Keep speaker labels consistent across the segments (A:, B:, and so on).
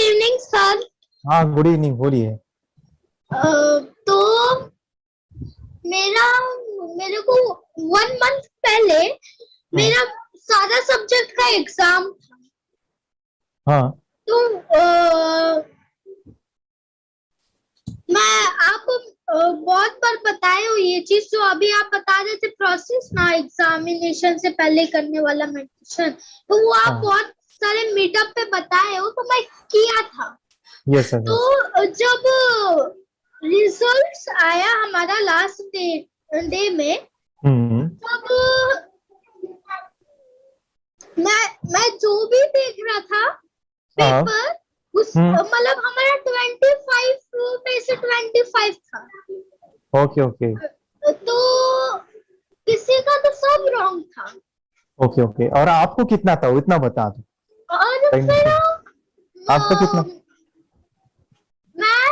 A: Evening sir.
B: हाँ, good evening, बोलिए।
A: तो मेरा मेरे को 1 मंथ पहले
B: हम्म।
A: मेरा सारा सब्जेक्ट का एग्जाम था।
B: हाँ।
A: तो मैं आपको बहुत बार बताए हो ये चीज, जो अभी आप बता रहे थे प्रोसेस ना, एग्जामिनेशन से पहले करने वाला मेडिटेशन, तो वो आप
B: हाँ।
A: बहुत सारे मीटअप पे बताए हो, तो मैं किया था।
B: Yes sir, yes.
A: तो जब रिजल्ट्स आया हमारा लास्ट डे डे में,
B: हम्म।
A: तब मैं जो भी देख रहा था
B: हाँ।
A: पेपर, उस
B: हम्म।
A: मतलब हमारा 25 पे से 25 था।
B: Okay, okay.
A: तो किसी का तो सब रॉन्ग था।
B: ओके, ओके, और आपको कितना था, वो इतना बता दो।
A: और
B: टाइम
A: फिर
B: तो आपका कितना?
A: मैं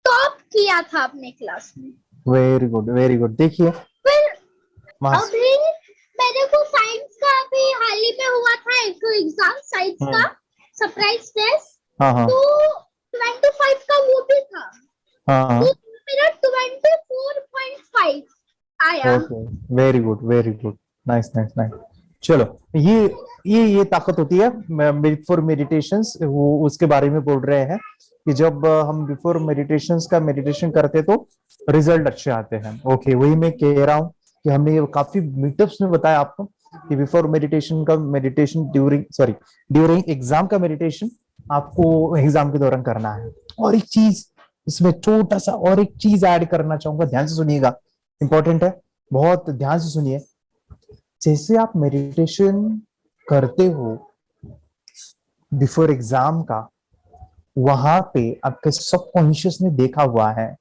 A: टॉप किया था अपने क्लास में।
B: Very good, very good. देखिए,
A: फिर
B: मास।
A: अभी मेरे को साइंस का भी हाल ही में हुआ था एक एग्जाम, साइंस का
B: हम्म।
A: Surprise test.
B: हाँ, हाँ,
A: तो 25 का वो भी था,
B: हाँ,
A: तो
B: हाँ।
A: मेरा 24.5 आया।
B: Okay. Very good, very good. Nice, nice, nice. चलो, ये ताकत होती है बिफोर मेडिटेशंस, वो उसके बारे में बोल रहे हैं कि जब हम बिफोर मेडिटेशंस का मेडिटेशन करते तो रिजल्ट अच्छे आते हैं। ओके, वही मैं कह रहा हूँ कि हमने ये काफी मीटअप्स में बताया आपको कि बिफोर मेडिटेशन का मेडिटेशन, ड्यूरिंग एग्जाम का मेडिटेशन आपको एग्जाम के दौरान करना है। और एक चीज इसमें छोटा सा और एक चीज ऐड करना चाहूंगा, ध्यान से सुनिएगा, इंपॉर्टेंट है, बहुत ध्यान से सुनिए। जैसे आप मेडिटेशन करते हो बिफोर एग्जाम का, वहां पे आपके सबकॉन्शियस ने देखा हुआ है,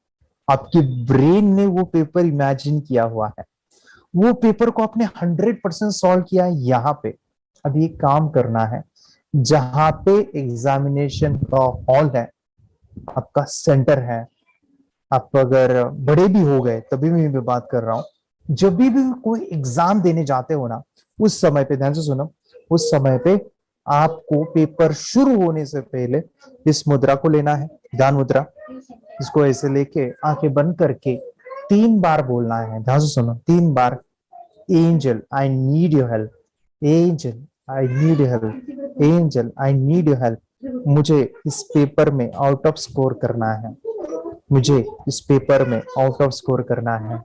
B: आपके ब्रेन ने वो पेपर इमेजिन किया हुआ है, वो पेपर को आपने 100% सॉल्व किया है यहाँ पे। अभी एक काम करना है, जहां पे एग्जामिनेशन का हॉल है, आपका सेंटर है, आप अगर बड़े भी हो गए तभी मैं बात कर रहा हूं, जब भी कोई एग्जाम देने जाते हो ना, उस समय पे ध्यान से सुनो, उस समय पे आपको पेपर शुरू होने से पहले इस मुद्रा को लेना है, ध्यान मुद्रा। इसको ऐसे लेके आंखें बंद करके 3 बार बोलना है, ध्यान से सुनो, 3 बार। Angel I need your help, angel I need your help, angel I need your help. मुझे इस पेपर में आउट ऑफ स्कोर करना है, मुझे इस पेपर में आउट ऑफ स्कोर करना है,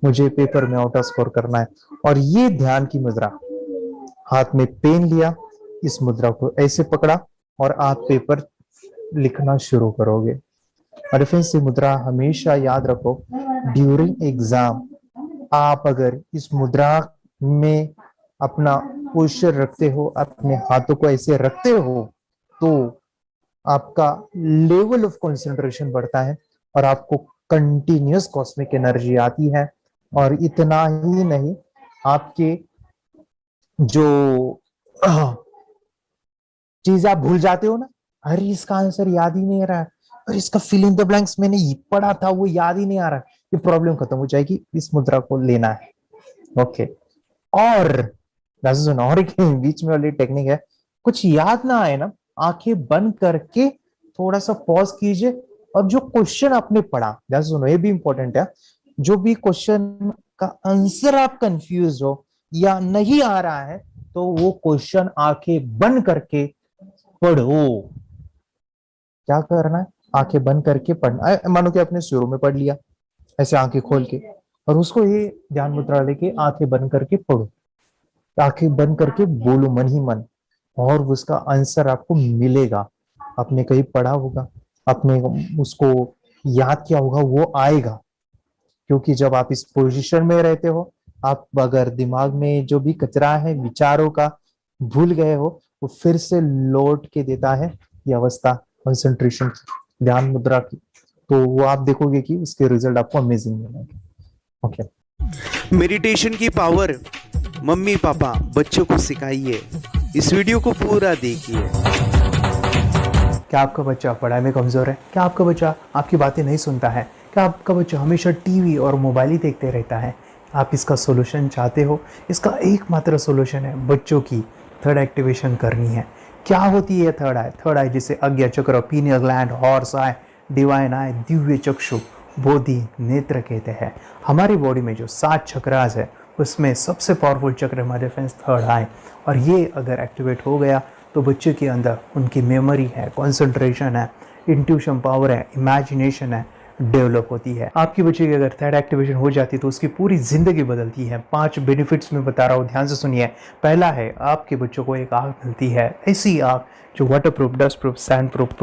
B: मुझे पेपर में आउट ऑफ स्कोर करना है। और ये ध्यान की मुद्रा, हाथ में पेन लिया, इस मुद्रा को ऐसे पकड़ा और आप पेपर लिखना शुरू करोगे। और फ्रेंड्स, ये मुद्रा हमेशा याद रखो, ड्यूरिंग एग्जाम आप अगर इस मुद्रा में अपना पोस्चर रखते हो, अपने हाथों को ऐसे रखते हो, तो आपका लेवल ऑफ कंसंट्रेशन बढ़ता है और आपको कंटिन्यूस कॉस्मिक एनर्जी आती है। और इतना ही नहीं, आपके जो चीज आप भूल जाते हो ना, अरे इसका आंसर याद ही नहीं आ रहा है, अरे इसका फिल इन द ब्लैंक्स मैंने ये पढ़ा था वो याद ही नहीं आ रहा है, ये प्रॉब्लम खत्म हो जाएगी, इस मुद्रा को लेना है। ओके। और सुनो, और एक बीच में वाली टेक्निक है, कुछ याद ना आए ना, आंखें बंद करके थोड़ा सा पॉज कीजिए, और जो क्वेश्चन आपने पढ़ा, ध्यान से सुनो, ये भी इंपॉर्टेंट है, जो भी क्वेश्चन का आंसर आप कंफ्यूज हो या नहीं आ रहा है, तो वो क्वेश्चन आंखें बंद करके पढ़ो। क्या करना है, आंखें बंद करके पढ़ना है, मानो कि आपने शुरू में पढ़ लिया ऐसे आंखें खोल के, और उसको ये ध्यान मुद्रा लेके आंखें बंद करके पढ़ो, आंखें बंद करके बोलो मन ही मन, और उसका आंसर आपको मिलेगा। आपने कहीं पढ़ा होगा, आपने उसको याद किया होगा, वो आएगा। क्योंकि जब आप इस पोजीशन में रहते हो, आप अगर दिमाग में जो भी कचरा है विचारों का भूल गए हो, वो फिर से लौट के देता है ये अवस्था कंसंट्रेशन की, ध्यान मुद्रा की। तो वो आप देखोगे कि उसके रिजल्ट आपको अमेजिंग मिलेंगे। ओके।
C: मेडिटेशन की पावर मम्मी पापा बच्चों को सिखाइए। इस वीडियो को पूरा देखिए।
B: क्या आपका बच्चा पढ़ाई में कमजोर है? क्या आपका बच्चा आपकी बातें नहीं सुनता है? क्या आपका बच्चा हमेशा टीवी और मोबाइल ही देखते रहता है? आप इसका सोल्यूशन चाहते हो? इसका एकमात्र सोल्यूशन है, बच्चों की थर्ड एक्टिवेशन करनी है। क्या होती है थर्ड आई? थर्ड आई जिसे आज्ञा chakra, pineal gland, Horus eye, divine eye, दिव्य चक्षु, बोधि नेत्र कहते हैं। हमारी बॉडी में जो 7 चक्रास है उसमें सबसे पावरफुल चक्र हमारे फ्रेंड्स थर्ड आई, और ये अगर एक्टिवेट हो गया तो बच्चे के अंदर उनकी मेमोरी है, कंसंट्रेशन है, इंट्यूशन पावर है, इमेजिनेशन है, डेवलप होती है। आपकी बच्चे की अगर थर्ड एक्टिवेशन हो जाती तो उसकी पूरी जिंदगी बदलती है। 5 बेनिफिट्स में बता रहा हूँ, ध्यान से सुनिए। पहला है, आपके बच्चों को एक आँख मिलती है, ऐसी आँख जो waterproof, dustproof, sand proof,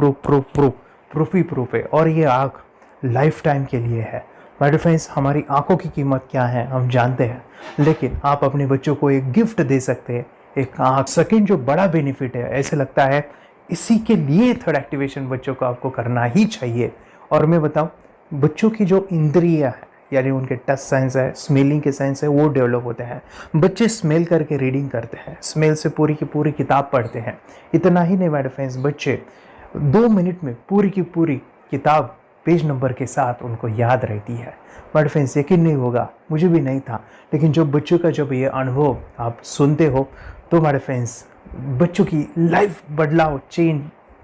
B: proof ही प्रूफ है, और ये आँख लाइफ टाइम के लिए है। माय फ्रेंड्स, हमारी आंखों की कीमत क्या है हम जानते हैं, लेकिन आप अपने बच्चों को एक गिफ्ट दे सकते हैं, एक आँख। सेकंड जो बड़ा बेनिफिट है, ऐसे लगता है इसी के लिए थर्ड एक्टिवेशन बच्चों को आपको करना ही चाहिए। और मैं बताऊं, बच्चों की जो इंद्रियां है, यानी उनके टच सेंस है, स्मेलिंग के सेंस है, वो डेवलप होते हैं। बच्चे स्मेल करके रीडिंग करते हैं, स्मेल से पूरी की पूरी किताब पढ़ते हैं। इतना ही नहीं माय फ्रेंड्स, बच्चे 2 मिनट में पूरी की पूरी किताब पेज नंबर के साथ उनको याद रहती है। बट फ्रेंड्स, यकीन नहीं होगा, मुझे भी नहीं था, लेकिन जब बच्चों का जब ये अनुभव आप सुनते हो तो हमारे फ्रेंड्स बच्चों की लाइफ बदलाव चेंज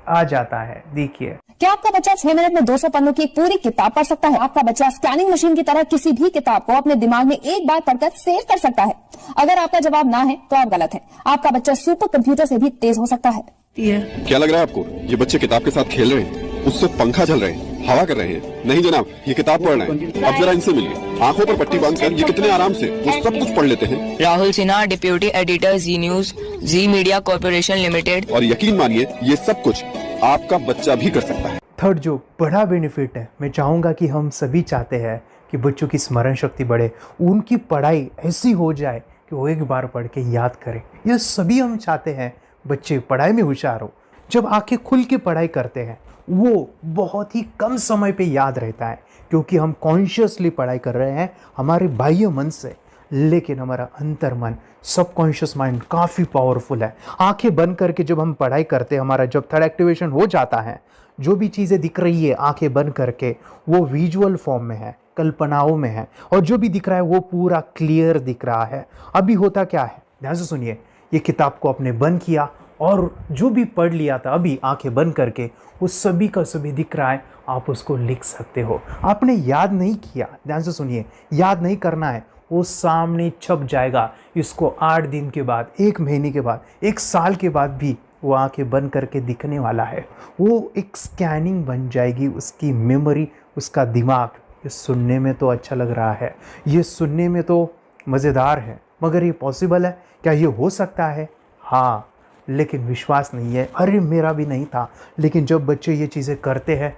B: आ जाता है। देखिए,
D: क्या आपका बच्चा 6 मिनट में 200 पन्नों की एक पूरी किताब पढ़ सकता है? आपका बच्चा स्कैनिंग मशीन की तरह किसी भी किताब को अपने दिमाग में एक बार पढ़कर सेव कर सकता है? अगर आपका जवाब ना है तो आप गलत हैं। आपका बच्चा सुपर कंप्यूटर से भी तेज हो सकता है।
E: क्या लग रहा है आपको? ये बच्चे किताब के साथ खेल रहे हैं, उससे पंखा चल रहे हैं, हवा कर रहे हैं? नहीं जनाब, ये किताब पढ़ रहे हैं। अब जरा इनसे मिलिए, आंखों पर पट्टी बांधकर ये कितने आराम से वो सब कुछ पढ़ लेते हैं।
F: राहुल सिन्हा, डिप्यूटी एडिटर, जी न्यूज, जी मीडिया कॉर्पोरेशन लिमिटेड।
E: और यकीन मानिए, ये सब कुछ आपका बच्चा भी कर सकता है।
B: थर्ड जो बड़ा बेनिफिट है, मैं चाहूँगा कि हम सभी चाहते हैं कि बच्चों की स्मरण शक्ति बढ़े, उनकी पढ़ाई ऐसी हो जाए कि वो एक बार पढ़ के याद करें। ये सभी हम चाहते हैं, बच्चे पढ़ाई में होशियार हो। जब आंखें खुल के पढ़ाई करते हैं वो बहुत ही कम समय पे याद रहता है, क्योंकि हम कॉन्शियसली पढ़ाई कर रहे हैं हमारे बाह्य मन से, लेकिन हमारा अंतर मन, सबकॉन्शियस माइंड काफ़ी पावरफुल है। आंखें बंद करके जब हम पढ़ाई करते हैं, हमारा जब थर्ड एक्टिवेशन हो जाता है, जो भी चीज़ें दिख रही है आंखें बंद करके, वो विजुअल फॉर्म में है, कल्पनाओं में है, और जो भी दिख रहा है वो पूरा क्लियर दिख रहा है। अभी होता क्या है, ध्यान से सुनिए। ये किताब को आपने बंद किया और जो भी पढ़ लिया था अभी आंखें बंद करके, वो सभी का सभी दिख रहा है, आप उसको लिख सकते हो। आपने याद नहीं किया, ध्यान से सुनिए, याद नहीं करना है, वो सामने छप जाएगा। इसको 8 दिन के बाद, 1 महीने के बाद, 1 साल के बाद भी वो आंखें बंद करके दिखने वाला है। वो एक स्कैनिंग बन जाएगी, उसकी मेमोरी, उसका दिमाग। ये सुनने में तो अच्छा लग रहा है, ये सुनने में तो मज़ेदार है, मगर ये पॉसिबल है क्या? ये हो सकता है, हाँ, लेकिन विश्वास नहीं है। अरे मेरा भी नहीं था, लेकिन जब बच्चे ये चीज़ें करते हैं,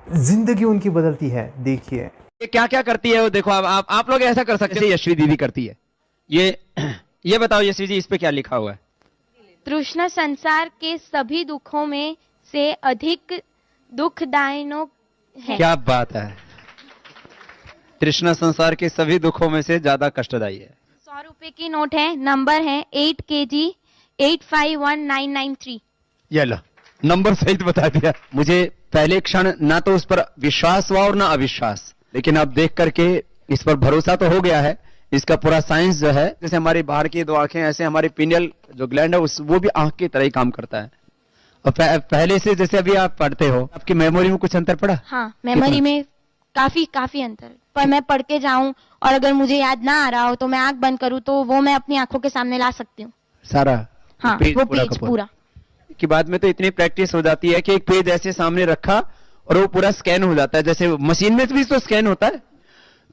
B: जिंदगी उनकी बदलती है। देखिए
G: ये क्या क्या करती है वो देखो। अब आप लोग ऐसा कर सकते हैं, यशवी दीदी करती है। ये बताओ यशवी जी, इस पे क्या लिखा हुआ है?
H: तृष्णा संसार के सभी दुखों में से अधिक दुखदायक है।
G: क्या बात है, तृष्णा संसार के सभी दुखों में से ज्यादा कष्टदायी है।
H: 100 रुपए की नोट है, नंबर है 8 kg 851993।
G: ये लो, नंबर सहित बता दिया। मुझे पहले क्षण ना तो उस पर विश्वास हुआ और ना अविश्वास, लेकिन अब देख करके इस पर भरोसा तो हो गया है। इसका पूरा साइंस जो है, जैसे हमारी बाहर की 2 आंखें, ऐसे हमारी पिनियल जो ग्लैंड है वो भी आंख की तरह ही काम करता है। और पहले से जैसे अभी आप पढ़ते हो, आपकी मेमोरी में कुछ अंतर पड़ा?
H: हाँ, मेमोरी में काफी अंतर। पर मैं पढ़ के जाऊं और अगर मुझे याद ना आ रहा हो तो मैं आंख बंद करूं तो वो मैं अपनी आंखों के सामने ला सकती हूँ
G: सारा।
H: हाँ, वो पेज पूरा
G: कि बाद में तो इतनी प्रैक्टिस हो जाती है कि एक पेज ऐसे सामने रखा और वो पूरा स्कैन हो जाता है, जैसे मशीन में भी तो स्कैन होता है।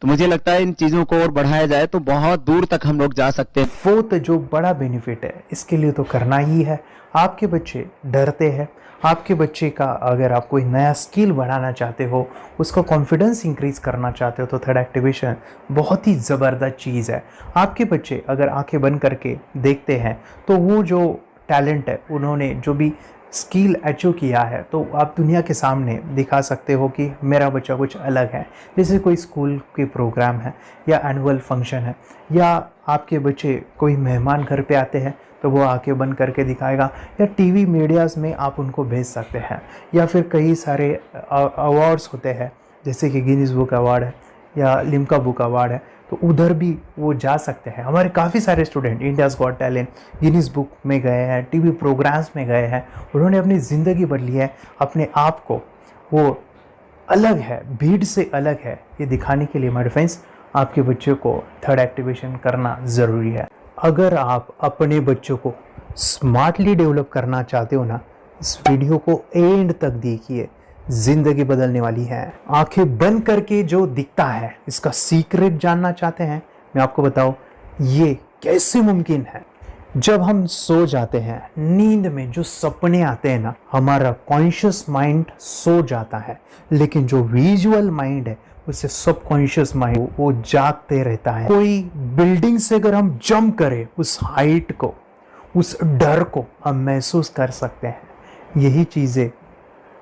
G: तो मुझे लगता है इन चीजों को और बढ़ाया जाए तो बहुत दूर तक हम लोग जा सकते हैं।
B: फोर्थ जो बड़ा बेनिफिट है, इसके लिए तो करना ही है। आपके बच्चे डरते हैं, आपके बच्चे का अगर आप कोई नया स्किल बढ़ाना चाहते हो, उसका कॉन्फिडेंस इंक्रीज करना चाहते हो, तो थर्ड एक्टिवेशन बहुत ही ज़बरदस्त चीज़ है। आपके बच्चे अगर आंखें बंद करके देखते हैं तो वो जो टैलेंट है, उन्होंने जो भी स्किल अचीव किया है, तो आप दुनिया के सामने दिखा सकते हो कि मेरा बच्चा कुछ अलग है। जैसे कोई स्कूल के प्रोग्राम है या एनुअल फंक्शन है, या आपके बच्चे कोई मेहमान घर पे आते हैं तो वो आंखें बंद करके दिखाएगा, या टीवी मीडियाज़ में आप उनको भेज सकते हैं, या फिर कई सारे अवार्ड्स होते हैं जैसे कि गिनीज बुक अवार्ड है, या लिम्का बुक अवार्ड है, तो उधर भी वो जा सकते हैं। हमारे काफ़ी सारे student India's got talent, Guinness book में गए हैं, टीवी प्रोग्राम्स में गए हैं, उन्होंने अपनी ज़िंदगी बदली है, अपने आप को वो अलग है, भीड़ से अलग है, ये दिखाने के लिए माय फ्रेंड्स आपके बच्चों को थर्ड एक्टिवेशन करना ज़रूरी है। अगर आप अपने बच्चों को स्मार्टली डेवलप करना चाहते हो ना, इस वीडियो को एंड तक देखिए, जिंदगी बदलने वाली है। आंखें बंद करके जो दिखता है, इसका सीक्रेट जानना चाहते हैं, मैं आपको बताऊं ये कैसे मुमकिन है। जब हम सो जाते हैं, नींद में जो सपने आते हैं ना, हमारा कॉन्शियस माइंड सो जाता है, लेकिन जो विजुअल माइंड है उसे सबकॉन्शियस माइंड वो जागते रहता है। कोई बिल्डिंग से अगर हम जंप करें, उस हाइट को, उस डर को हम महसूस कर सकते हैं। यही चीज़ें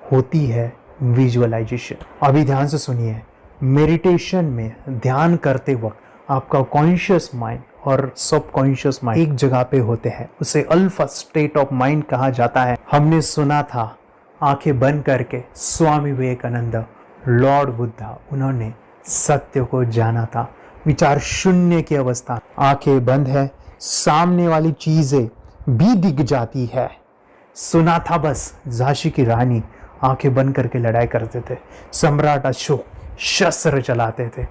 B: होती है विजुअलाइजेशन। अभी ध्यान से सुनिए, मेडिटेशन में ध्यान करते वक्त आपका कॉन्शियस माइंड और सबकॉन्शियस माइंड एक जगह पे होते हैं, उसे अल्फा स्टेट ऑफ माइंड कहा जाता है। हमने सुना था आंखें बंद करके स्वामी विवेकानंद, लॉर्ड बुद्धा, उन्होंने सत्य को जाना था। विचार शून्य की अवस्था, आंखें बंद है, सामने वाली चीजें भी दिख जाती है। सुना था बस, झांसी की रानी आंखें बंद करके लड़ाई करते थे, सम्राट अशोक शस्त्र चलाते थे।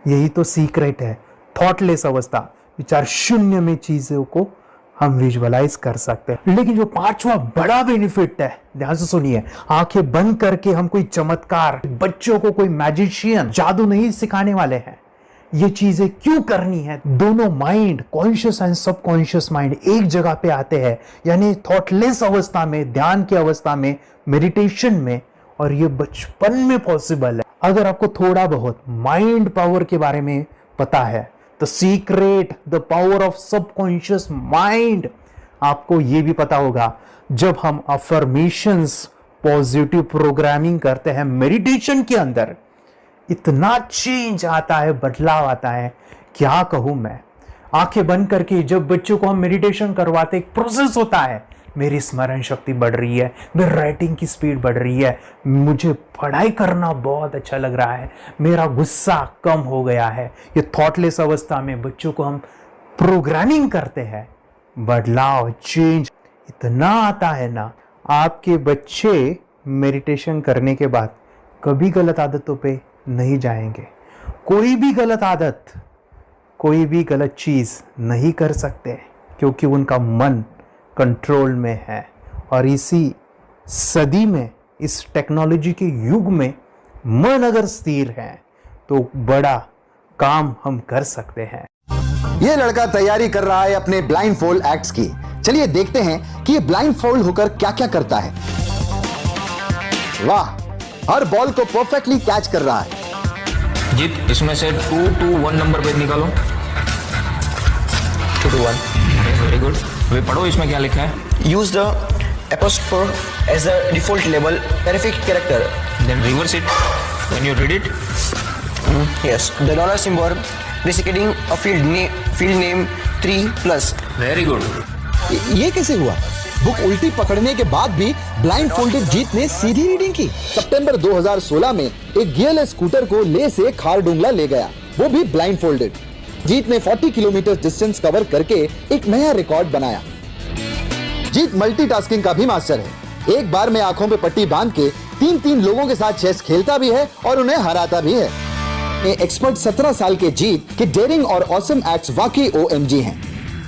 B: यही तो सीक्रेट है, थॉटलेस अवस्था, विचार शून्य में चीजों को हम विजुअलाइज कर सकते हैं। लेकिन जो पांचवा बड़ा बेनिफिट है, ध्यान से सुनिए, आंखें बंद करके हम कोई चमत्कार, बच्चों को कोई मैजिशियन जादू नहीं सिखाने वाले हैं। ये चीजें क्यों करनी है? दोनों mind, conscious and subconscious mind एक जगह पे आते हैं, यानी थॉटलेस अवस्था में, ध्यान की अवस्था में, मेडिटेशन में, और ये बचपन में पॉसिबल है। अगर आपको थोड़ा बहुत माइंड पावर के बारे में पता है, the secret, the power of subconscious mind, आपको ये भी पता होगा, जब हम अफर्मेशंस, पॉजिटिव प्रोग्रामिंग करते हैं मेडिटेशन के अंदर, इतना चेंज आता है, बदलाव आता है, क्या कहूं मैं। आंखें बंद करके जब बच्चों को हम मेडिटेशन करवाते, एक प्रोसेस होता है, मेरी स्मरण शक्ति बढ़ रही है, मेरी राइटिंग की स्पीड बढ़ रही है, मुझे पढ़ाई करना बहुत अच्छा लग रहा है, मेरा गुस्सा कम हो गया है। ये थॉटलेस अवस्था में बच्चों को हम प्रोग्रामिंग करते हैं, बदलाव, चेंज इतना आता है ना। आपके बच्चे मेडिटेशन करने के बाद कभी गलत आदतों पे नहीं जाएंगे। कोई भी गलत आदत, कोई भी गलत चीज नहीं कर सकते, क्योंकि उनका मन कंट्रोल में है। और इसी सदी में, इस टेक्नोलॉजी के युग में, मन अगर स्थिर है तो बड़ा काम हम कर सकते हैं।
I: ये लड़का तैयारी कर रहा है अपने ब्लाइंड फोल्ड एक्ट्स की। चलिए देखते हैं कि ये ब्लाइंड फोल्ड होकर क्या क्या करता है। वाह, हर बॉल को परफेक्टली कैच कर रहा है।
F: जीत, इसमें से 221 नंबर पेज निकालो। 221, वेरी गुड। वे पढ़ो, इसमें क्या लिखा है?
J: Use the apostrophe as a default label terrific character.
F: Then reverse it when you read it.
J: Yes, the dollar symbol designating a field name 3+.
F: Very good.
I: ये कैसे हुआ? बुक उल्टी पकड़ने के बाद भी ब्लाइंड फोल्डेड जीत ने सीधी रीडिंग की। सितंबर 2016 में एक गियरलेस स्कूटर को ले से खारडुंगला ले गया, वो भी ब्लाइंड फोल्डेड। जीत ने 40 किलोमीटर डिस्टेंस कवर करके एक नया रिकॉर्ड बनाया। जीत मल्टीटास्किंग का भी मास्टर है। एक बार में आंखों पे पट्टी बांध के 3-3 लोगों के साथ चेस खेलता भी है और उन्हें हराता भी है। एक्सपर्ट 17 साल के जीत के डेयरिंग और ऑसम एक्ट्स वाकई OMG हैं।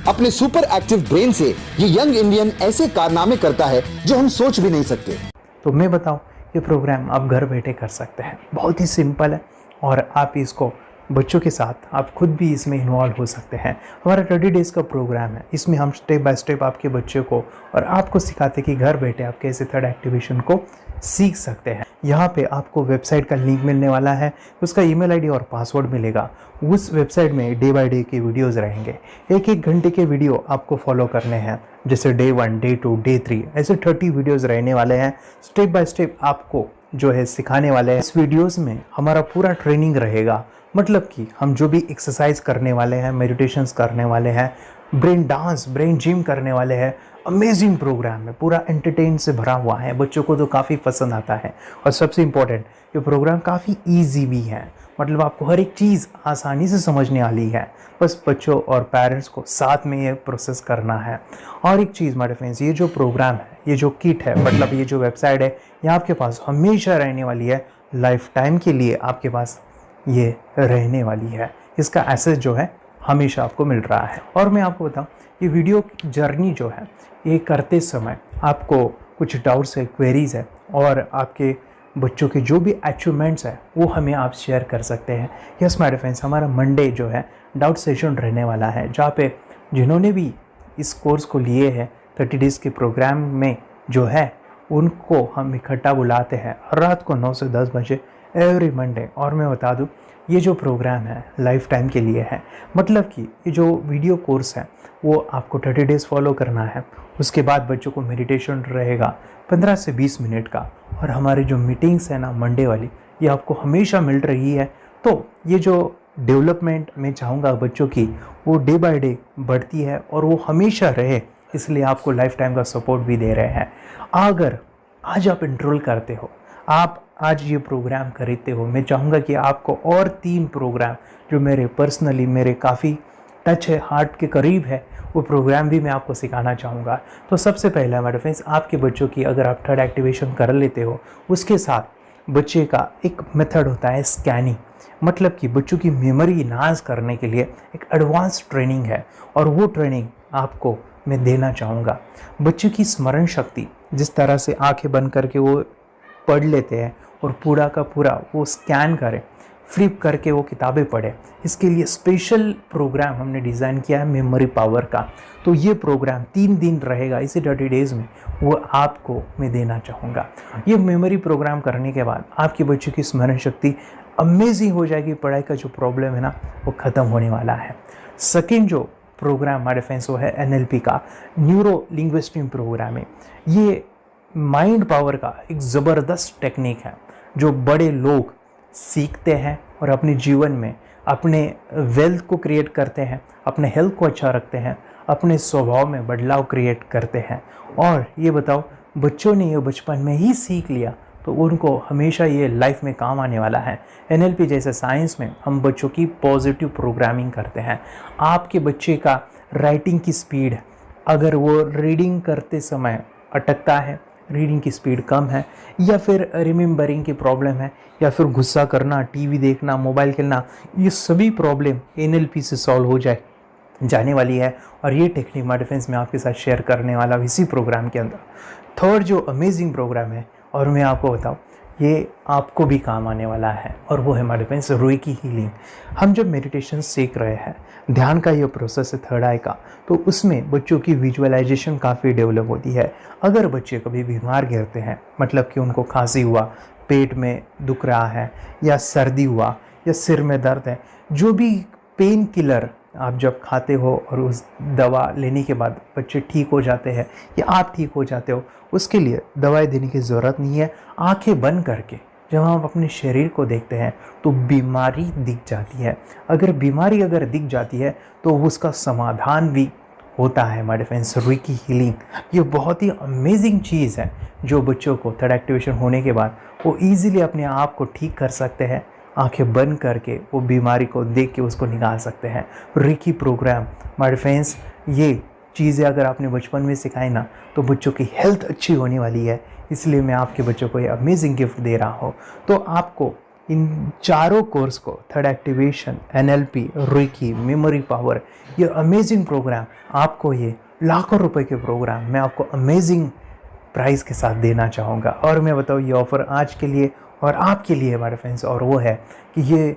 I: अपने सुपर एक्टिव ब्रेन से ये यंग इंडियन ऐसे कारनामे करता है जो हम सोच भी नहीं सकते।
B: तो मैं बताऊं, ये प्रोग्राम आप घर बैठे कर सकते हैं, बहुत ही सिंपल है, और आप इसको बच्चों के साथ आप खुद भी इसमें इन्वॉल्व हो सकते हैं। हमारा 30 डेज़ का प्रोग्राम है, इसमें हम स्टेप बाय स्टेप आपके बच्चे को और आपको सिखाते हैं कि घर बैठे आप कैसे थर्ड एक्टिवेशन को सीख सकते हैं। यहाँ पे आपको वेबसाइट का लिंक मिलने वाला है, उसका ईमेल आईडी और पासवर्ड मिलेगा। उस वेबसाइट में डे बाय डे के वीडियोस रहेंगे, 1-1 घंटे के वीडियो आपको फॉलो करने हैं, जैसे डे 1, डे 2, डे 3, ऐसे 30 वीडियोस रहने वाले हैं। स्टेप बाय स्टेप आपको जो है सिखाने वाले हैं। इस वीडियोस में हमारा पूरा ट्रेनिंग रहेगा, मतलब कि हम जो भी एक्सरसाइज करने वाले हैं, मेडिटेशंस करने वाले हैं, ब्रेन डांस, ब्रेन जिम करने वाले हैं। अमेजिंग प्रोग्राम है, पूरा एंटरटेन से भरा हुआ है, बच्चों को तो काफ़ी पसंद आता है। और सबसे इम्पोर्टेंट, ये प्रोग्राम काफ़ी ईजी भी है, मतलब आपको हर एक चीज़ आसानी से समझने वाली है। बस बच्चों और पेरेंट्स को साथ में ये प्रोसेस करना है। और एक चीज़ मेरे फ्रेंड्स, ये जो प्रोग्राम है, ये जो किट है, मतलब ये जो वेबसाइट है, ये आपके पास हमेशा रहने वाली है, लाइफ टाइम के लिए आपके पास ये रहने वाली है। इसका एक्सेस जो है हमेशा आपको मिल रहा है। और मैं आपको बताऊं, ये वीडियो जर्नी जो है ये करते समय आपको कुछ डाउट्स है, क्वेरीज है, और आपके बच्चों के जो भी अचीवमेंट्स है वो हमें आप शेयर कर सकते हैं। यस माय फ्रेंड्स, हमारा मंडे जो है डाउट सेशन रहने वाला है, जहाँ पे जिन्होंने भी इस कोर्स को लिए हैं 30 डेज़ के प्रोग्राम में जो है उनको हम इकट्ठा बुलाते हैं रात को 9 से 10 बजे एवरी मंडे। और मैं बता दूं, ये जो प्रोग्राम है लाइफ टाइम के लिए है, मतलब कि ये जो वीडियो कोर्स है वो आपको 30 डेज़ फॉलो करना है। उसके बाद बच्चों को मेडिटेशन रहेगा 15 से 20 मिनट का, और हमारी जो मीटिंग्स है ना मंडे वाली, ये आपको हमेशा मिल रही है। तो ये जो डेवलपमेंट मैं चाहूँगा बच्चों की, वो डे बाय डे बढ़ती है और वो हमेशा रहे, इसलिए आपको लाइफ टाइम का सपोर्ट भी दे रहे हैं। अगर आज आप एनरोल करते हो, आप आज ये प्रोग्राम खरीदते हो, मैं चाहूँगा कि आपको और 3 प्रोग्राम जो मेरे पर्सनली मेरे काफ़ी टच है, हार्ट के करीब है, वो प्रोग्राम भी मैं आपको सिखाना चाहूँगा। तो सबसे पहला मेरे फ्रेंड्स, आपके बच्चों की अगर आप थर्ड एक्टिवेशन कर लेते हो, उसके साथ बच्चे का एक मेथड होता है स्कैनिंग, मतलब कि बच्चों की मेमोरी इन्हांस करने के लिए एक एडवांस ट्रेनिंग है, और वो ट्रेनिंग आपको मैं देना चाहूँगा। बच्चों की स्मरण शक्ति, जिस तरह से आंखें बंद करके वो पढ़ लेते हैं और पूरा का पूरा वो स्कैन करें, फ्लिप करके वो किताबें पढ़े, इसके लिए स्पेशल प्रोग्राम हमने डिज़ाइन किया है मेमोरी पावर का। तो ये प्रोग्राम 3 दिन रहेगा, इसी 30 डेज़ में वो आपको मैं देना चाहूँगा। ये मेमोरी प्रोग्राम करने के बाद आपके बच्चों की स्मरण शक्ति अमेजिंग हो जाएगी, पढ़ाई का जो प्रॉब्लम है ना वो ख़त्म होने वाला है। सेकेंड जो प्रोग्राम हमारे फ्रेंड्स वो है NLP का, न्यूरो लिंग्विस्टिक प्रोग्राम है। ये माइंड पावर का एक ज़बरदस्त टेक्निक है जो बड़े लोग सीखते हैं और अपने जीवन में अपने वेल्थ को क्रिएट करते हैं, अपने हेल्थ को अच्छा रखते हैं, अपने स्वभाव में बदलाव क्रिएट करते हैं। और ये बताओ, बच्चों ने ये बचपन में ही सीख लिया तो उनको हमेशा ये लाइफ में काम आने वाला है। NLP जैसे साइंस में हम बच्चों की पॉजिटिव प्रोग्रामिंग करते हैं। आपके बच्चे का राइटिंग की स्पीड, अगर वो रीडिंग करते समय अटकता है, रीडिंग की स्पीड कम है, या फिर रिमेंबरिंग की प्रॉब्लम है, या फिर गुस्सा करना, टीवी देखना, मोबाइल खेलना, ये सभी प्रॉब्लम NLP से सॉल्व हो जाने वाली है। और ये टेक्निक माय फ्रेंड्स मैं आपके साथ शेयर करने वाला हूँ इसी प्रोग्राम के अंदर। थर्ड जो अमेजिंग प्रोग्राम है, और मैं आपको बताऊँ, ये आपको भी काम आने वाला है, और वो है हमारे फ्रेंड्स रेकी हीलिंग। हम जब मेडिटेशन सीख रहे हैं, ध्यान का ये प्रोसेस है थर्ड आई का, तो उसमें बच्चों की विजुअलाइजेशन काफ़ी डेवलप होती है। अगर बच्चे कभी बीमार गिरते हैं, मतलब कि उनको खांसी हुआ, पेट में दुख रहा है, या सर्दी हुआ, या सिर में दर्द है, जो भी पेन किलर आप जब खाते हो और उस दवा लेने के बाद बच्चे ठीक हो जाते हैं या आप ठीक हो जाते हो, उसके लिए दवाई देने की ज़रूरत नहीं है। आंखें बंद करके जब हम अपने शरीर को देखते हैं तो बीमारी दिख जाती है। अगर बीमारी दिख जाती है तो उसका समाधान भी होता है हमारे फ्रेंड्स। रेकी हीलिंग ये बहुत ही अमेजिंग चीज़ है जो बच्चों को थर्ड एक्टिवेशन होने के बाद वो ईजिली अपने आप को ठीक कर सकते हैं। आंखें बंद करके वो बीमारी को देख के उसको निकाल सकते हैं। रेकी प्रोग्राम हमारे फ्रेंड्स, ये चीज़ें अगर आपने बचपन में सिखाई ना तो बच्चों की हेल्थ अच्छी होने वाली है। इसलिए मैं आपके बच्चों को ये अमेजिंग गिफ्ट दे रहा हूँ। तो आपको इन चारों कोर्स को, third activation, NLP, reiki, memory power, ये अमेजिंग प्रोग्राम, आपको ये लाखों रुपए के प्रोग्राम मैं आपको अमेजिंग प्राइस के साथ देना चाहूँगा। और मैं बताऊँ, ये ऑफ़र आज के लिए और आपके लिए हमारे फ्रेंड्स, और वो है कि ये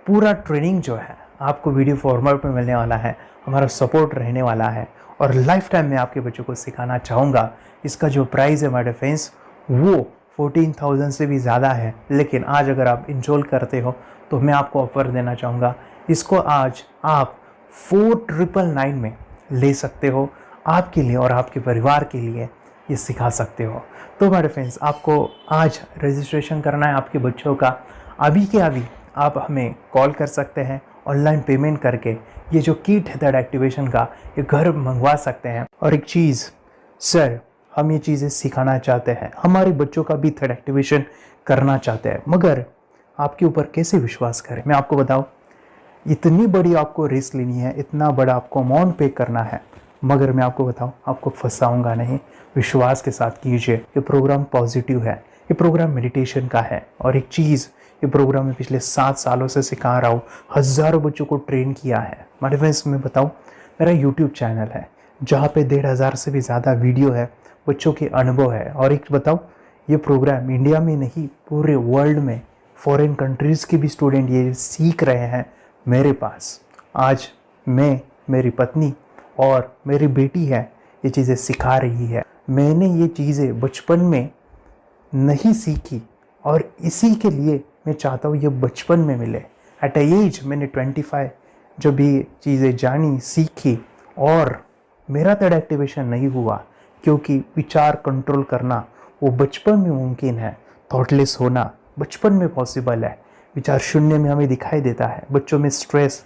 B: पूरा ट्रेनिंग जो है आपको वीडियो फॉर्मेट में मिलने वाला है, हमारा सपोर्ट रहने वाला है, और लाइफ टाइम में आपके बच्चों को सिखाना चाहूँगा। इसका जो प्राइस है हमारे फ्रेंड्स वो 14,000 से भी ज़्यादा है, लेकिन आज अगर आप इंस्टॉल करते हो तो मैं आपको ऑफ़र देना चाहूँगा। इसको आज आप 4,999 में ले सकते हो। आपके लिए और आपके परिवार के लिए ये सिखा सकते हो। तो हमारे फ्रेंड्स, आपको आज रजिस्ट्रेशन करना है आपके बच्चों का। अभी के अभी आप हमें कॉल कर सकते हैं, ऑनलाइन पेमेंट करके ये जो किट है थर्ड एक्टिवेशन का, ये घर मंगवा सकते हैं। और एक चीज़ सर, हम ये चीज़ें सिखाना चाहते हैं, हमारे बच्चों का भी थर्ड एक्टिवेशन करना चाहते हैं, मगर आपके ऊपर कैसे विश्वास करें। मैं आपको बताऊं, इतनी बड़ी आपको रिस्क लेनी है, इतना बड़ा आपको अमाउंट पे करना है, मगर मैं आपको बताऊं, आपको फंसाऊंगा नहीं। विश्वास के साथ कीजिए। ये प्रोग्राम पॉजिटिव है, ये प्रोग्राम मेडिटेशन का है। और एक चीज़, ये प्रोग्राम में पिछले 7 सालों से सिखा रहा हूँ, हज़ारों बच्चों को ट्रेन किया है। मेरे फ्रेंड्स, मैं बताऊँ, मेरा यूट्यूब चैनल है जहाँ पे 1,500 से भी ज़्यादा वीडियो है, बच्चों के अनुभव है। और एक बताऊँ, ये प्रोग्राम इंडिया में नहीं, पूरे वर्ल्ड में फॉरेन कंट्रीज़ के भी स्टूडेंट ये सीख रहे हैं मेरे पास। आज मैं, मेरी पत्नी और मेरी बेटी है, ये चीज़ें सिखा रही है। मैंने ये चीज़ें बचपन में नहीं सीखी और इसी के लिए मैं चाहता हूँ ये बचपन में मिले। एट ए एज मैंने 25 जब ये चीज़ें जानी, सीखी, और मेरा थर्ड एक्टिवेशन नहीं हुआ, क्योंकि विचार कंट्रोल करना वो बचपन में मुमकिन है। थॉटलेस होना बचपन में पॉसिबल है। विचार शून्य में हमें दिखाई देता है। बच्चों में स्ट्रेस,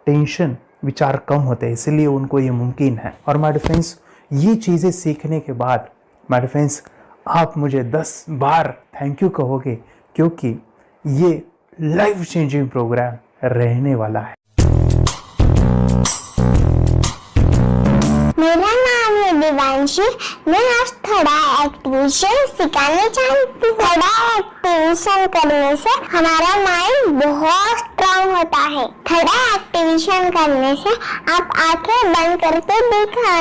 B: टेंशन, विचार कम होते हैं, इसलिए उनको ये मुमकिन है। और माय फ्रेंड्स, ये चीज़ें सीखने के बाद माय फ्रेंड्स, आप मुझे 10 बार थैंक यू कहोगे, क्योंकि ये लाइफ चेंजिंग प्रोग्राम रहने वाला है।
K: मेरा नाम है दिवांशी। मैं आज थोड़ा एक्टिवेशन सिखाना चाहती हूँ। थोड़ा एक्टिवेशन करने से हमारा माइंड बहुत स्ट्रांग होता है। थोड़ा एक्टिवेशन करने से आप आंखें बंद करके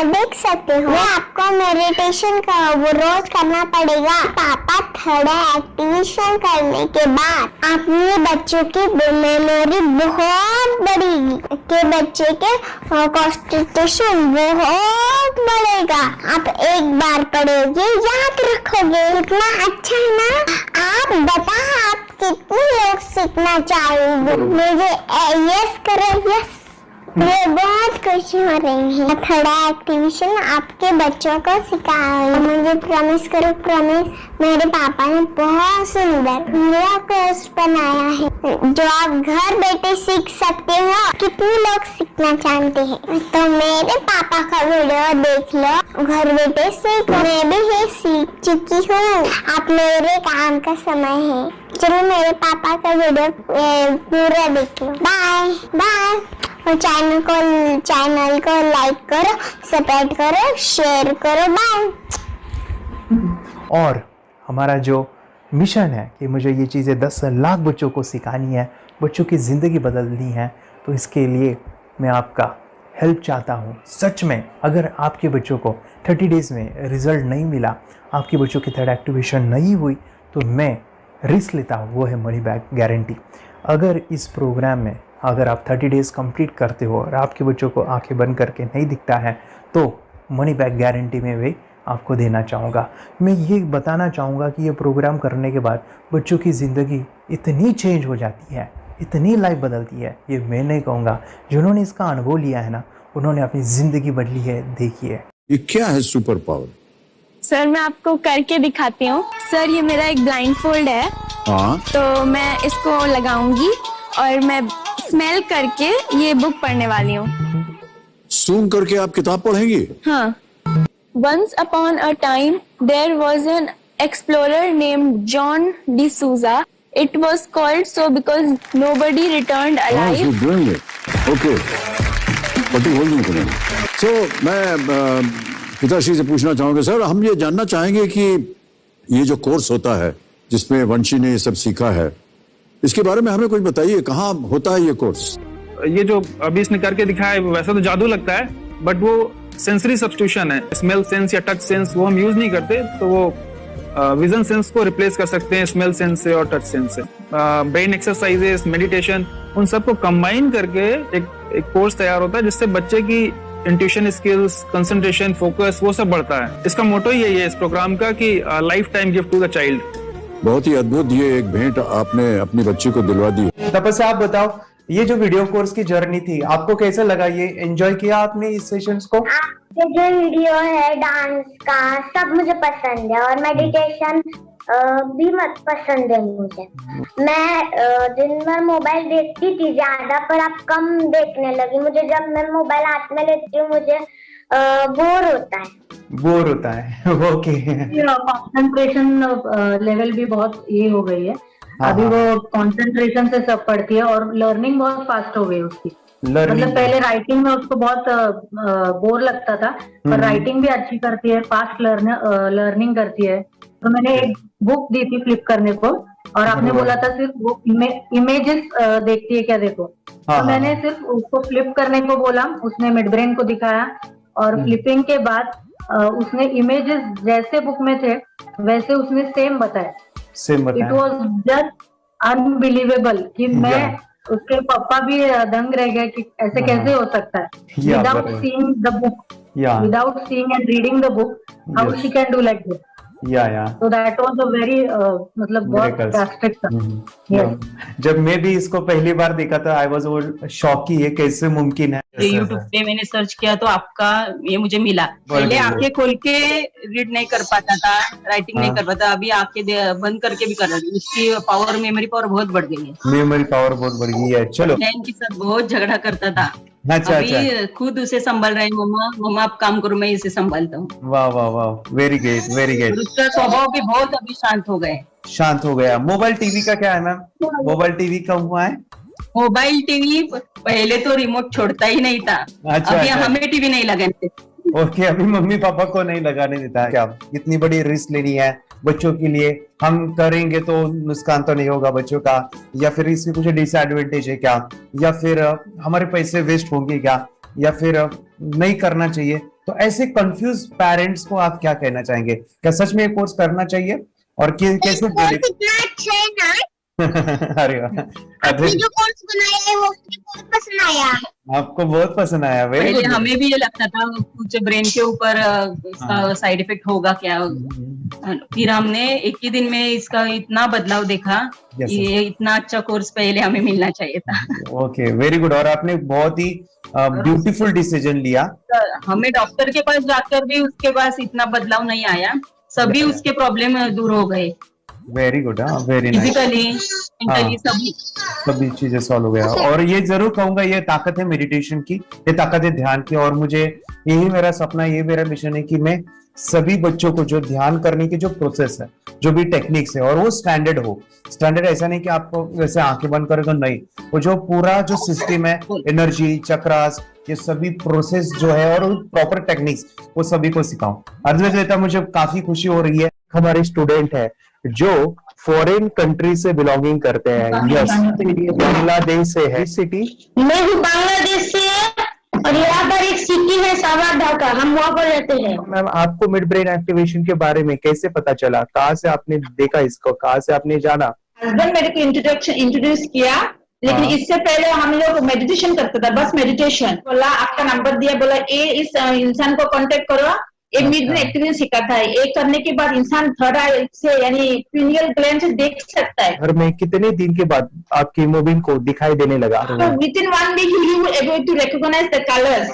K: देख सकते हो। मैं आपको मेडिटेशन का वो रोज करना पड़ेगा। पापा, थोड़ा एक्टिवेशन करने के बाद अपने बच्चों की मेमोरी बहुत बढ़ेगी, के बच्चे के कॉन्सेंट्रेशन बहुत बढ़ेगा। आप एक बार पढ़ोगे, याद रखोगे, इतना अच्छा है ना। आप बता, आप कितने लोग सीखना चाहोगे? मुझे यस करो, यस। मुझे बहुत खुशी हो रही है। थोड़ा एक्टिवेशन आपके बच्चों को सिखाओ। मुझे प्रॉमिस करो, प्रॉमिस। मेरे पापा ने बहुत सुंदर मेरा कोर्स बनाया है जो आप घर बैठे सीख सकते हो। कितने लोग सीखना चाहते हैं तो मेरे पापा का वीडियो देख लो, घर बैठे सीख। मैं भी ये सीख चुकी हूँ। आप मेरे काम का समय है। चलो मेरे पापा का वीडियो पूरा देख लो। Bye bye. और चैनल को लाइक करो, सब्सक्राइब करो, शेयर करो। बाय।
B: और हमारा जो मिशन है कि मुझे ये चीज़ें 10 लाख बच्चों को सिखानी है, बच्चों की ज़िंदगी बदलनी है, तो इसके लिए मैं आपका हेल्प चाहता हूँ। सच में अगर आपके बच्चों को 30 डेज़ में रिज़ल्ट नहीं मिला, आपके बच्चों की थर्ड एक्टिवेशन नहीं हुई, तो मैं रिस्क लेता हूँ, वो है मनी बैक गारंटी। अगर इस प्रोग्राम में अगर आप 30 डेज़ कंप्लीट करते हो और आपके बच्चों को आंखें बंद करके नहीं दिखता है, तो मनी बैक गारंटी में भी आपको देना चाहूँगा। मैं ये बताना चाहूँगा कि ये प्रोग्राम करने के बाद बच्चों की ज़िंदगी इतनी चेंज हो जाती है, इतनी लाइफ बदलती है, ये मैं नहीं कहूँगा। जिन्होंने इसका अनुभव लिया है ना, उन्होंने अपनी ज़िंदगी बदली है। देखिए
L: ये क्या है सुपर पावर?
M: सर मैं आपको करके दिखाती हूँ। सर ये मेरा एक ब्लाइंड फोल्ड है।
L: हाँ,
M: तो मैं इसको लगाऊंगी और मैं स्मेल करके ये बुक पढ़ने वाली हूँ।
L: सूंघ करके आप किताब पढ़ेंगी?
M: हाँ। Once upon a time, there was an explorer named John D'Souza. It was called so because nobody returned alive.
L: you're doing it. Okay. What are you holding today? So, मैं पिताश्री से पूछना चाहूँगा, सर हम ये जानना चाहेंगे कि ये जो कोर्स होता है जिसमें वंशी ने ये सब सीखा है, इसके बारे में हमें कुछ बताइए। कहाँ होता है ये कोर्स?
N: ये जो अभी इसने करके दिखाया है वैसा तो जादू लगता है, बट वो सेंसरी सब्स्टिट्यूशन है। स्मेल सेंस या टच सेंस वो हम यूज नहीं करते, तो वो विजन सेंस को रिप्लेस कर सकते हैं स्मेल सेंस से और टच सेंस से। ब्रेन एक्सरसाइजेस, मेडिटेशन, उन सबको कंबाइन करके एक कोर्स तैयार होता है जिससे बच्चे की इंट्यूशन स्किल्स, कंसंट्रेशन, फोकस वो सब बढ़ता है। इसका मोटो ही यही है इस प्रोग्राम का कि lifetime gift to the child.
L: बहुत ही अद्भुत ये एक भेंट आपने अपनी बच्ची को दिलवा दी।
B: तपस्या, आप बताओ, ये जो वीडियो कोर्स की जर्नी थी आपको कैसा लगा? ये एंजॉय किया आपने इस सेशंस को?
K: ये जो वीडियो है डांस का सब मुझे पसंद है और मेडिटेशन भी मत पसंद है मुझे। मैं दिन भर मोबाइल देखती थी ज्यादा, पर अब कम देखने लगी। मुझे जब मैं मोबाइल हाथ में लेती हूँ मुझे बोर होता है। ओके।
O: कंसंट्रेशन लेवल भी बहुत ये हो गई है। अभी वो कंसंट्रेशन से सब पढ़ती है और लर्निंग बहुत फास्ट हो गई उसकी। मतलब पहले राइटिंग में उसको बहुत बोर लगता था, पर राइटिंग भी अच्छी करती है, फास्ट लर्निंग करती है। तो मैंने एक बुक दी थी फ्लिप करने को और आपने बोला था सिर्फ वो इमेजेस देखती है क्या, देखो। तो मैंने सिर्फ उसको फ्लिप करने को बोला, उसने मिड ब्रेन को दिखाया और फ्लिपिंग के बाद उसने इमेजेस जैसे बुक में थे वैसे उसने सेम बताया। इट वॉज जस्ट अनबिलीवेबल कि मैं उसके पापा भी दंग रह गए कि ऐसे कैसे हो सकता है। Without seeing the book, without seeing and reading the book, how she can do like this.
B: तो
O: दैट वाज अ वेरी मतलब बहुत ड्रास्टिक था।
B: जब मैं भी इसको पहली बार देखा था आई वाज शॉक कि ये कैसे मुमकिन है।
P: यूट्यूब पे मैंने सर्च किया तो आपका ये मुझे मिला। पहले आंखें खोल के रीड नहीं कर पाता था, राइटिंग नहीं कर पाता, अभी आंखें बंद करके भी कर रहा है। उसकी पावर, मेमोरी पावर बहुत बढ़ गई है।
B: मेमोरी पावर बहुत बढ़ गई है। चलो,
P: बहन के साथ बहुत झगड़ा करता था।
B: अच्छा,
P: अभी खुद उसे संभाल रहे हैं। मम्मा आप काम करो, मैं इसे संभालता हूँ।
B: वाह वाह वाह, वेरी ग्रेट वेरी ग्रेट।
P: उसका स्वभाव भी बहुत अभी शांत हो गए।
B: शांत हो गया। मोबाइल टीवी का क्या है मैम? मोबाइल टीवी कब हुआ है?
P: मोबाइल टीवी पहले तो रिमोट छोड़ता ही नहीं था। अभी हमें टीवी नहीं लगाने।
B: ओके, अभी मम्मी पापा को नहीं लगाने देता है। क्या इतनी बड़ी रिस्क लेनी है बच्चों के लिए? हम करेंगे तो नुकसान तो नहीं होगा बच्चों का, या फिर इसमें कुछ डिसएडवांटेज है क्या, या फिर हमारे पैसे वेस्ट होंगे क्या, या फिर नहीं करना चाहिए? तो ऐसे कंफ्यूज पेरेंट्स को आप क्या कहना चाहेंगे? क्या सच में ये कोर्स करना चाहिए और कैसे? अरे
K: आपने जो कोर्स बनाया है वो मुझे बहुत पसंद आया।
B: आपको बहुत पसंद आया?
P: पहले हमें भी ये लगता था कुछ ब्रेन के ऊपर इसका साइड इफेक्ट होगा क्या। फिर हमने एक ही दिन में इसका इतना बदलाव देखा। ये इतना अच्छा कोर्स पहले हमें मिलना चाहिए था।
B: Okay, very good. और आपने बहुत ही ब्यूटीफुल डिसीजन लिया।
P: हमें डॉक्टर के पास जाकर भी उसके पास इतना बदलाव नहीं आया। सभी उसके प्रॉब्लम दूर हो गए।
B: Very good, very nice.
P: Physically, mentally
B: सभी चीजें सॉल्व हो गया। और ये जरूर कहूंगा, ये ताकत है मेडिटेशन की, ये ताकत है ध्यान की। और मुझे यही मेरा सपना, ये मेरा मिशन है कि मैं सभी बच्चों को जो ध्यान करने की जो प्रोसेस है, जो भी टेक्निक्स है, और वो स्टैंडर्ड हो। स्टैंडर्ड ऐसा नहीं कि आपको वैसे आंखें बंद करें तो नहीं, वो जो पूरा जो सिस्टम है, एनर्जी, चक्रास, ये सभी प्रोसेस जो है और प्रॉपर टेक्निक्स, वो सभी को सिखाऊं। अर्जुन, मुझे काफी खुशी हो रही है। हमारे स्टूडेंट है जो फॉरेन कंट्री से बिलोंगिंग करते हैं। यस, बांग्लादेश से है। सिटी
K: मैं भी बांग्लादेश से और यहाँ पर एक सिटी है सावर ढाका, हम वहाँ पर रहते हैं।
B: मैम, आपको मिड ब्रेन एक्टिवेशन के बारे में कैसे पता चला? कहाँ से आपने देखा इसको, कहाँ से आपने जाना?
Q: हस्बैंड मेरे को इंट्रोड्यूस किया, लेकिन इससे पहले हम लोग मेडिटेशन करते थे, बस मेडिटेशन। बोला आपका नंबर दिया, बोला इस इंसान को कांटेक्ट करो, एक मिड ब्रेन एक्टिवेशन सिखाता है। एक करने के बाद इंसान थर्ड आई से यानी पिनियल ग्लैंड से देख सकता है।
B: घर में कितने दिन के बाद आपकी हीमोग्लोबिन को दिखाई देने लगा?
Q: So within 1 week you will able to recognize the colors,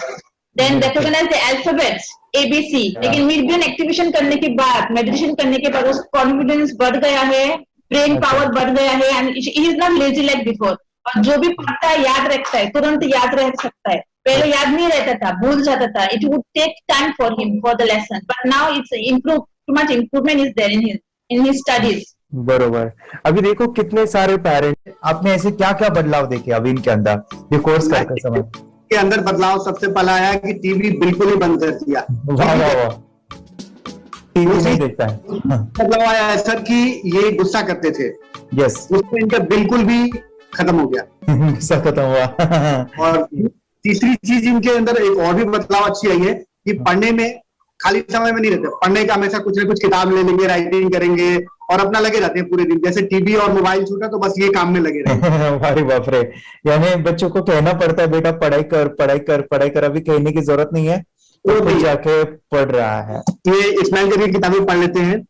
Q: then recognize the alphabets ABC। लेकिन मिड ब्रेन एक्टिवेशन करने के बाद, मेडिटेशन करने के बाद उसका कॉन्फिडेंस बढ़ गया है, ब्रेन पावर बढ़ गया है, and he is not lazy like before. और जो भी पढ़ता है याद रखता है, तुरंत याद रह सकता है। पहले याद नहीं रहता था, भूल जाता था। It would take time for him for the lesson, but now it's improve, too much improvement is there in his studies.
B: बरोबर। अभी देखो कितने सारे पेरेंट्स, आपने ऐसे क्या क्या बदलाव देखे अभी इनके अंदर ये कोर्स करते समय?
R: के अंदर बदलाव सबसे पहला आया कि टीवी बिल्कुल ही बंद कर दिया।
B: वाह वाह वाह, टीवी नहीं देखता है।
R: बदलाव आया सर कि ये गुस्सा करते थे।
B: यस,
R: उसमें इनका बिल्कुल भी खत्म हो गया।
B: गुस्सा खत्म हुआ।
R: और तीसरी चीज इनके अंदर एक और भी बदलाव अच्छी आई है कि पढ़ने में खाली समय में नहीं रहते, पढ़ने का हमेशा कुछ ना कुछ किताब ले लेंगे, राइटिंग करेंगे और अपना लगे रहते हैं पूरे दिन। जैसे टीवी और मोबाइल छूटा तो बस ये काम में लगे रहते।
B: अरे बाप रे, यानी बच्चों को कहना पड़ता है बेटा पढ़ाई कर पढ़ाई कर पढ़ाई कर, अभी कहने की जरूरत नहीं है, तो भी जाके पढ़ रहा है।
R: ये स्माइल करके किताबें पढ़ लेते हैं।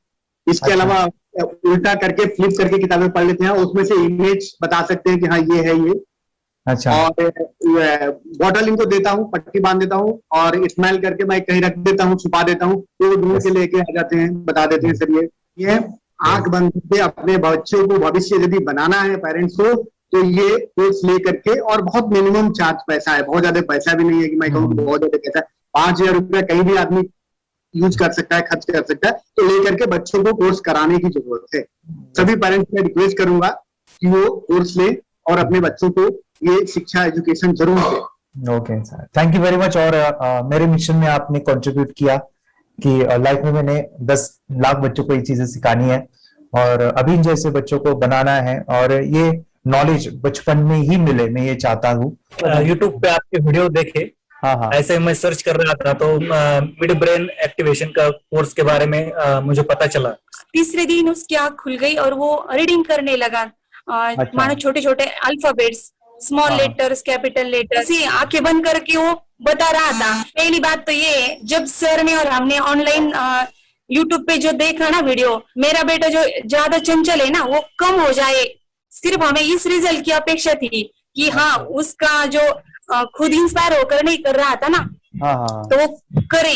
R: इसके अलावा उल्टा करके फ्लिप करके किताबें पढ़ लेते हैं, उसमें से इमेज बता सकते हैं कि हाँ ये है ये।
B: अच्छा।
R: और बॉटल इनको देता हूँ, पट्टी बांध देता हूँ और स्माइल करके मैं कहीं रख देता हूँ, छुपा देता हूँ, तो ढूंढ के लेके आ जाते हैं, बता देते हैं सर ये आंख बंद करके अपने बच्चों को भविष्य यदि बनाना है पेरेंट्स को, तो ये कोर्स ले करके। और बहुत मिनिमम चार्ज पैसा है, बहुत ज्यादा पैसा भी नहीं है कि मैं कहूँ बहुत ज्यादा पैसा है। 5,000 रुपया कहीं भी आदमी यूज कर सकता है, खर्च कर सकता है, तो लेकर के बच्चों को कोर्स कराने की जरूरत है। सभी पेरेंट्स में रिक्वेस्ट करूंगा कि वो कोर्स लें और अपने बच्चों को ये शिक्षा एजुकेशन जरूर दें।
B: Okay sir, thank you very much. और मेरे मिशन में आपने कंट्रीब्यूट किया कि लाइफ में मैंने 10 लाख बच्चों को ये चीजें सिखानी है और अभी जैसे बच्चों को बनाना है और ये नॉलेज बचपन में ही मिले, मैं ये चाहता हूँ।
S: यूट्यूब पे आपके वीडियो देखे,
B: हाँ,
S: ऐसे मैं सर्च कर रहा था तो मिड ब्रेन एक्टिवेशन का कोर्स के बारे में मुझे पता चला।
M: तीसरे दिन उसकी आँख खुल गई और वो रीडिंग करने लगा, मानो छोटे छोटे alphabets, small letters, capital letters, आंखें बंद करके वो बता रहा था। पहली बात तो ये, जब सर ने और हमने ऑनलाइन यूट्यूब पे जो देखा ना वीडियो, मेरा बेटा जो ज्यादा चंचल है ना वो कम हो जाए, सिर्फ हमें इस रिजल्ट की अपेक्षा थी कि हाँ उसका जो खुद इंस्पायर होकर नहीं कर रहा था ना, तो वो करे।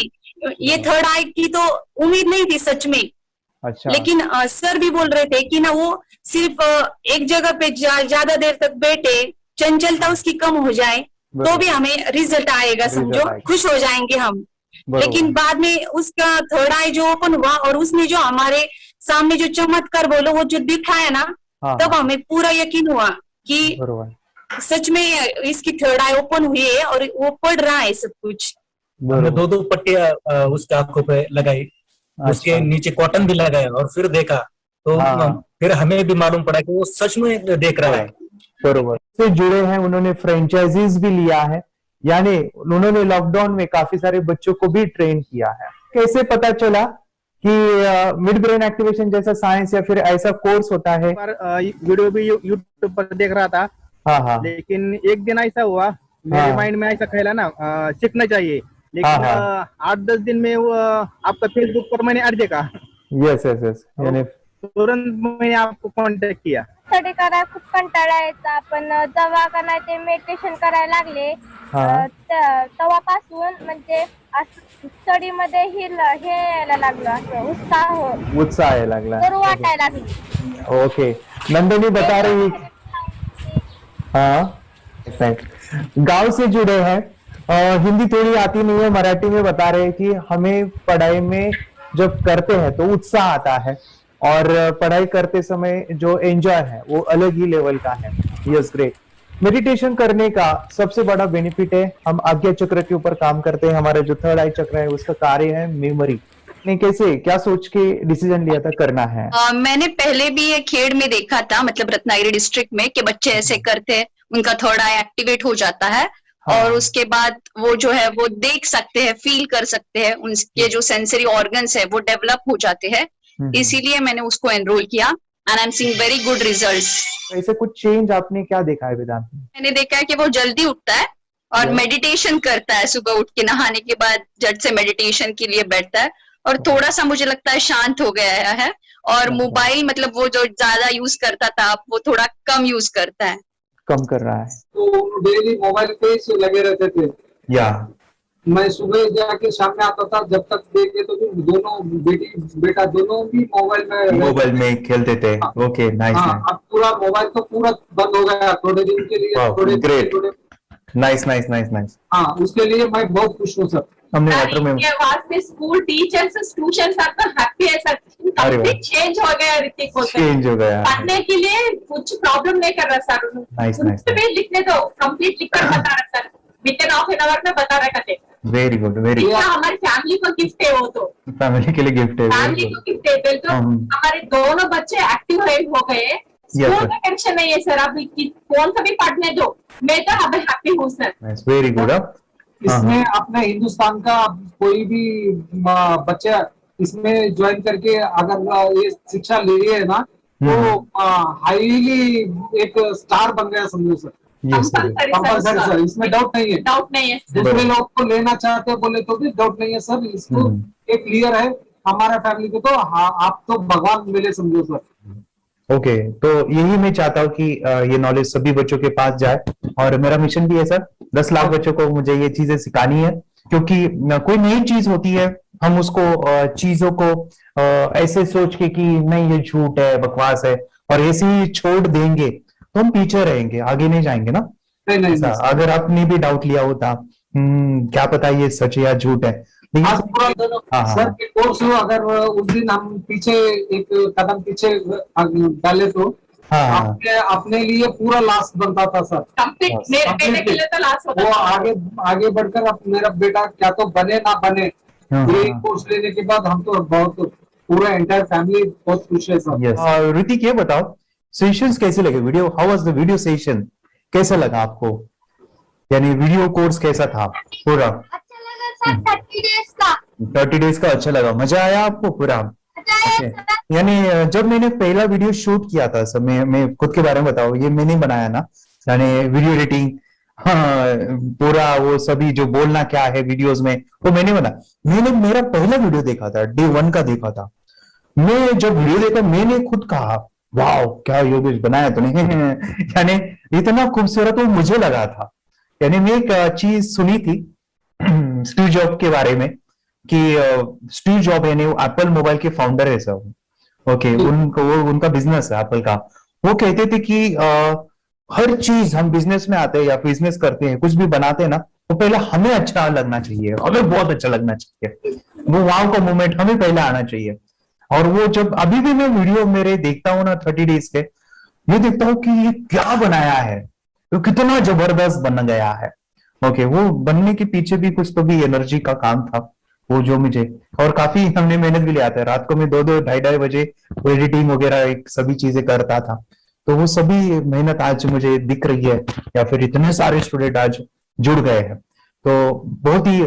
M: ये थर्ड आई की तो उम्मीद नहीं थी सच में।
B: अच्छा।
M: लेकिन सर भी बोल रहे थे कि ना वो सिर्फ एक जगह पे ज्यादा देर तक बैठे, चंचलता उसकी कम हो जाए तो भी हमें रिजल्ट आएगा, समझो खुश हो जाएंगे हम। लेकिन बाद में उसका थर्ड आई जो ओपन हुआ और उसने जो हमारे सामने जो चमत्कार बोलो वो जो दिखाया ना, तब हमें पूरा यकीन हुआ कि सच में इसकी थर्ड आई ओपन हुई है और वो पढ़ रहा है सब कुछ।
S: हमने 2 पट्टियां उसके आंखों पे लगाई, उसके नीचे कॉटन भी लगाया और फिर देखा तो फिर हमें भी मालूम पड़ा कि वो सच में देख रहा है।
B: बरोबर से जुड़े हैं, उन्होंने फ्रेंचाइजीज भी लिया है, यानी उन्होंने लॉकडाउन में काफी सारे बच्चों को भी ट्रेन किया है। कैसे पता चला कि मिड ब्रेन एक्टिवेशन जैसा साइंस या फिर ऐसा कोर्स होता है?
T: वीडियो भी यूट्यूब पर देख रहा था, लेकिन एक दिन ऐसा हुआ मेरे माइंड में ऐसा ख्याल ना सीखना चाहिए, लेकिन 8-10 दिन में वो आपका फेसबुक पर मैंने ऐड देखा।
B: यस यस यस, यानी
T: तुरंत मैंने आपको कॉन्टॅक्ट किया।
K: स्टडी करायला खूप कंटाळा यायचा, पण जेव्हा का नाही ते मेडिटेशन करायला लागले तेव्हापासून म्हणजे स्टडी मध्ये हे यायला लागलं, असं
B: उत्साह यायला लागला,
K: बरं वाटायला लागलं।
B: ओके, नंदिनी बता रही, हाँ गांव से जुड़े हैं, हिंदी थोड़ी आती नहीं है, मराठी में बता रहे हैं कि हमें पढ़ाई में जब करते हैं तो उत्साह आता है और पढ़ाई करते समय जो एंजॉय है वो अलग ही लेवल का है। Yes, great. मेडिटेशन करने का सबसे बड़ा बेनिफिट है, हम आज्ञा चक्र के ऊपर काम करते हैं, हमारा जो थर्ड आई चक्र है उसका कार्य है मेमोरी। ने कैसे क्या सोच के डिसीजन लिया था करना है?
U: मैंने पहले भी ये खेड़ में देखा था, मतलब रत्नागिरी डिस्ट्रिक्ट में, कि बच्चे ऐसे करते हैं, उनका थर्ड आई एक्टिवेट हो जाता है और उसके बाद वो जो है वो देख सकते हैं, फील कर सकते हैं, उनके जो सेंसरी ऑर्गन्स है वो डेवलप हो जाते हैं। इसीलिए मैंने उसको एनरोल किया and I am seeing very good results.
B: ऐसे कुछ चेंज आपने क्या देखा है वेदांत में?
U: मैंने देखा है कि वो जल्दी उठता है और मेडिटेशन करता है, सुबह उठ के नहाने के बाद झट से मेडिटेशन के लिए बैठता है और थोड़ा सा मुझे लगता है शांत हो गया है। और मोबाइल मतलब वो जो ज्यादा यूज करता था वो थोड़ा कम यूज करता है,
B: कम कर रहा है।
V: तो डेली मोबाइल पे ही लगे रहते थे,
B: या
V: मैं सुबह जाके शाम में आता था, जब तक देखे तो दोनों बेटा दोनों भी
B: मोबाइल में खेलते थे। Okay, nice.
V: अब पूरा मोबाइल तो पूरा बंद हो गया थोड़े दिन के लिए।
B: Great, nice nice nice nice.
V: हाँ, उसके लिए मैं बहुत खुश हूँ सर।
B: हमने वाटर में
Q: वास्ते स्कूल टीचर्स स्टूडेंट्स आपका हैप्पी है सर, कंप्लीट चेंज हो गया ऋतिक को,
B: चेंज हो गया,
Q: पढ़ने के लिए कुछ प्रॉब्लम नहीं कर रहा सर।
B: नाइस नाइस,
Q: लिखने दो, कंप्लीट लिखकर बता रहा sir, with in half an hour में बता रहा करते।
B: Very good, very good.
Q: हमारी फैमिली को गिफ्ट है, वो तो
B: फैमिली के लिए गिफ्ट है,
Q: फैमिली को गिफ्ट है। तो हमारे दोनों बच्चे एक्टिव हो गए, स्कूल का टेंशन नहीं है सर, अभी कौन सा भी पढ़ने दो, मैं तो अभी हैप्पी हूँ सर।
B: Very good.
V: इसमें अपने हिंदुस्तान का कोई भी बच्चा इसमें ज्वाइन करके अगर ये शिक्षा ले रही है ना, तो हाईली एक स्टार बन गया समझो सर। कंपल्सरी सर, इसमें डाउट नहीं है,
Q: डाउट नहीं है।
V: दूसरे लोग को लेना चाहते बोले तो भी डाउट नहीं है सर, इसको एक क्लियर है हमारा फैमिली को, तो आप तो भगवान मिले समझो सर।
B: ओके, तो यही मैं चाहता हूँ कि ये नॉलेज सभी बच्चों के पास जाए और मेरा मिशन भी है सर, 10 लाख बच्चों को मुझे ये चीजें सिखानी है, क्योंकि कोई नई चीज होती है हम उसको चीजों को ऐसे सोच के कि नहीं ये झूठ है, बकवास है, और ऐसे ही छोड़ देंगे तो हम पीछे रहेंगे, आगे नहीं जाएंगे ना।
V: नहीं,
B: अगर आपने भी डाउट लिया होता क्या पता ये सच या झूठ है,
V: आज पूरा सर के कोर्स हो, अगर उस दिन हम पीछे एक कदम पीछे डाले तो अपने लिए पूरा लास्ट बनता था सर।
Q: मेरे बेटे के लिए तो लास्ट होता
V: वो आगे बढ़कर अब मेरा बेटा क्या तो बने ना बने, ये कोर्स लेने के बाद हम तो बहुत पूरा एंटायर फैमिली बहुत खुश है सर।
B: ऋतिक ये बताओ सेशंस कैसे लगे, video how was the video session, कैसा लगा आपको, यानी वीडियो कोर्स कैसा था पूरा?
K: अच्छा लगा सर, 30 डेज का
B: 30 डेज का अच्छा लगा, मजा आया आपको पूरा? यानी जब मैंने पहला वीडियो शूट किया था सर, मैं खुद के बारे में बताओ, ये मैंने बनाया ना, यानी वीडियो एडिटिंग, हाँ पूरा वो सभी जो बोलना क्या है वीडियोस में वो मैंने बना। मैंने मेरा पहला वीडियो देखा था, डे 1 का देखा था। मैं जब वीडियो देखा मैंने खुद कहा वाह क्या योगेश बनाया तो नहीं यानी इतना खूबसूरत वो मुझे लगा था। यानी मैं एक चीज सुनी थी स्टीव जॉब के बारे में कि स्टीव जॉब यानी वो एप्पल मोबाइल के फाउंडर है सब, ओके, उनका बिजनेस है एप्पल का। वो कहते थे कि हर चीज हम बिजनेस में आते हैं या बिजनेस करते हैं, कुछ भी बनाते हैं ना, तो पहले हमें अच्छा लगना चाहिए, हमें बहुत अच्छा लगना चाहिए, वो वाव का मोमेंट हमें पहले आना चाहिए। और वो जब अभी भी मैं वीडियो मेरे देखता हूँ ना 30 डेज के, मैं देखता हूँ कि ये क्या बनाया है, तो कितना जबरदस्त बन गया है। ओके, वो बनने के पीछे भी कुछ तो भी एनर्जी का काम था वो जो मुझे, और काफी हमने मेहनत भी लिया था। रात को मैं 2-2 ढाई बजे वो एडिटिंग वगैरह सभी चीजें करता था, तो वो सभी मेहनत आज मुझे दिख रही है, या फिर इतने सारे स्टूडेंट आज जुड़ गए हैं। तो बहुत ही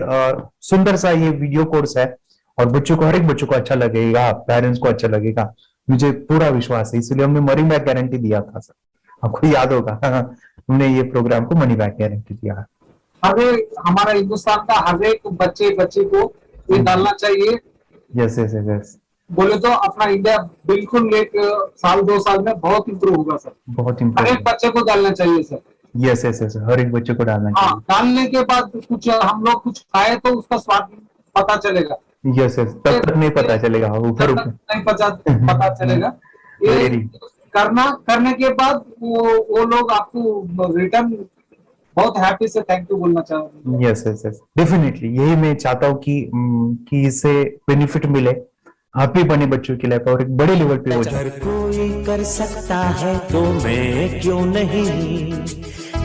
B: सुंदर सा ये वीडियो कोर्स है और बच्चों को, हर एक बच्चों को अच्छा लगेगा, पेरेंट्स को अच्छा लगेगा, मुझे पूरा विश्वास है। इसलिए हमने मनी बैक गारंटी दिया था सर, आपको याद होगा हमने ये प्रोग्राम को मनी बैक गारंटी दिया है।
V: हमारा हिंदुस्तान का हर एक बच्चे को ये डालना चाहिए।
B: यस यस यस,
V: बोले तो अपना इंडिया बिल्कुल 1 साल 2 साल में बहुत इम्प्रूव होगा सर,
B: बहुत
V: हर
B: इम्प्रूव।
V: एक बच्चे को डालना चाहिए सर।
B: यस यस यस, हर एक बच्चे को डालना चाहिए।
V: हाँ, डालने के बाद कुछ हम लोग कुछ खाए तो उसका स्वाद पता चलेगा।
B: यस यस, तब तक नहीं पता चलेगा, ऊपर
V: नहीं पता चलेगा। ये करने के बाद वो लोग आपको रिटर्न बहुत हैप्पी से थैंक यू बोलना चाहूंगा।
B: यस यस यस, डेफिनेटली यही मैं चाहता हूँ कि इससे बेनिफिट मिले, हैप्पी बने बच्चों की लाइफ और एक बड़े लेवल पे हो जाए।
A: अगर कोई कर सकता है तो मैं क्यों नहीं,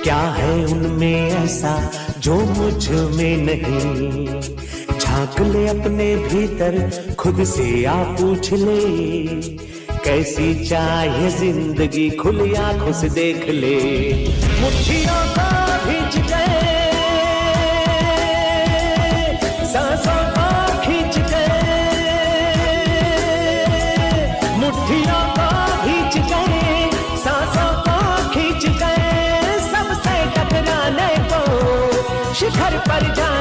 A: क्या है उनमें ऐसा जो मुझ में नहीं। झांक ले अपने भीतर खुद से आ पूछ ले, कैसी चाहे जिंदगी खुली आंखों से देख ले। मुट्ठियों को खींच गए, सांसों को खींच गए, मुट्ठियों को खींच गए, सांसों को खींच गए, सबसे टकराने को शिखर पर जा